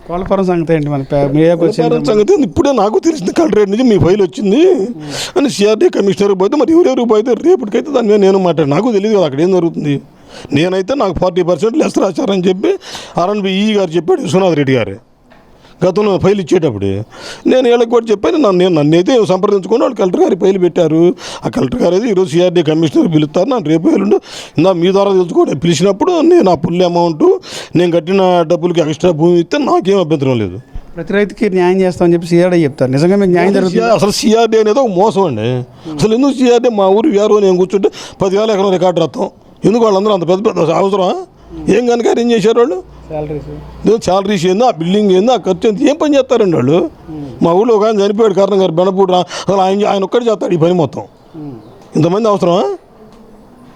కోళ్ళఫారం సంగతి ఏంటి మన మీడియాకి వచ్చిన సంగతి ఇప్పుడే నాకు తెలిసింది. కలెక్టరేట్ నుంచి మీ ఫైల్ వచ్చింది అని సిఆర్డీ కమిషనర్కి పోతే మరి ఎవరెవరికి పోతే రేపటికైతే దాని మీద నేను మాట్లాడు. నాకు తెలియదు కదా అక్కడ ఏం జరుగుతుంది. నేనైతే నాకు 40% లెస్ రాశారని చెప్పి RNBE గారు చెప్పాడు, విశ్వనాథ్ రెడ్డి గారు గతంలో ఫైల్ ఇచ్చేటప్పుడు. నేను వీళ్ళకి కూడా చెప్పాను, నన్నైతే సంప్రదించుకుని వాళ్ళు కలెక్టర్ గారి ఫైల్ పెట్టారు. ఆ కలెక్టర్ గారు అయితే ఈరోజు సిఆర్డీ కమిషనర్ పిలుస్తారు, నన్ను రేపు వెళ్ళండు మీ ద్వారా తెలుసుకోండి. పిలిచినప్పుడు నేను ఆ ఫుల్ అమౌంట్ నేను కట్టిన డబ్బులకి ఎక్స్ట్రా భూమి ఇస్తే నాకేం అభ్యంతరం లేదు. ప్రతి రైతుకి న్యాయం చేస్తామని చెప్పి సిఆర్డీ చెప్తారు. నిజంగా మీకు న్యాయం జరుగుతుంది? అసలు సిఆర్డీ అనేది ఒక మోసం అండి. అసలు ఎందుకు సిఆర్డీ మా ఊరు వేరు నేను కూర్చుంటే 10,000 ఎకరం రికార్డు రాస్తాం. ఎందుకు వాళ్ళందరూ అంత పెద్ద పెద్ద అవసరం? ఏం కనుక ఏం చేశారు వాళ్ళు? శాలరీస్ ఏందో, ఆ బిల్డింగ్ ఏందో, ఆ ఖర్చు ఎంత, ఏం పని చేస్తారండి వాళ్ళు? మా ఊళ్ళో ఒక ఆయన చనిపోయాడు కారణం గారు బెనపూడి, అసలు ఆయన ఒక్కటి చేస్తాడు ఈ పని మొత్తం. ఇంతమంది అవసరమా?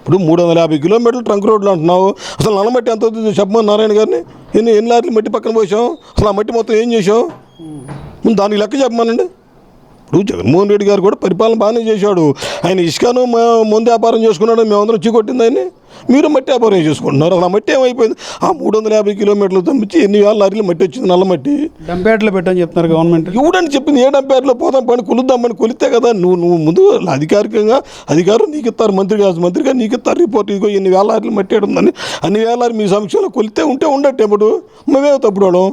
ఇప్పుడు 350 కిలోమీటర్లు ట్రంక్ రోడ్లు అంటున్నావు. అసలు నల్లమట్టి ఎంత అవుతుంది చెప్పమని నారాయణ గారిని. ఎన్ని లారీలు మట్టి పక్కన పోసావు? అసలు ఆ మట్టి మొత్తం ఏం చేసావు? ముందు దానికి లెక్క చెప్పమానండి. ఇప్పుడు జగన్మోహన్ రెడ్డి గారు కూడా పరిపాలన బాగానే చేశాడు. ఆయన ఇసుకను ముందు వ్యాపారం చేసుకున్నాడు, మేమందరం చీకొట్టింది ఆయన్ని. మీరు మట్టి వ్యాపారం చేసుకుంటున్నారు. అసలు ఆ మట్టి ఏమైపోయింది? ఆ 350 కిలోమీటర్లు తప్పించి ఎన్ని వేల లారీలు మట్టి వచ్చింది, నల్ల మట్టి. డంపేటలో పెట్టని చెప్తున్నారు గవర్నమెంట్. ఎవడని చెప్పింది? ఏ డంపేటలో పోదాం పని కొలుద్దామని కొలిస్తే కదా నువ్వు ముందు అధికారికంగా అధికారులు నీకు ఇస్తారు, మంత్రిగా నీకు ఇస్తారు రిపోర్ట్. ఇదిగో ఎన్ని వేల లారీలు మట్టి ఉందని అన్ని వేల లారీ మీ సమక్షంలో కొలితే ఉంటే ఉండట్టు ఎప్పుడు మేమే తప్పుడు వాళ్ళం.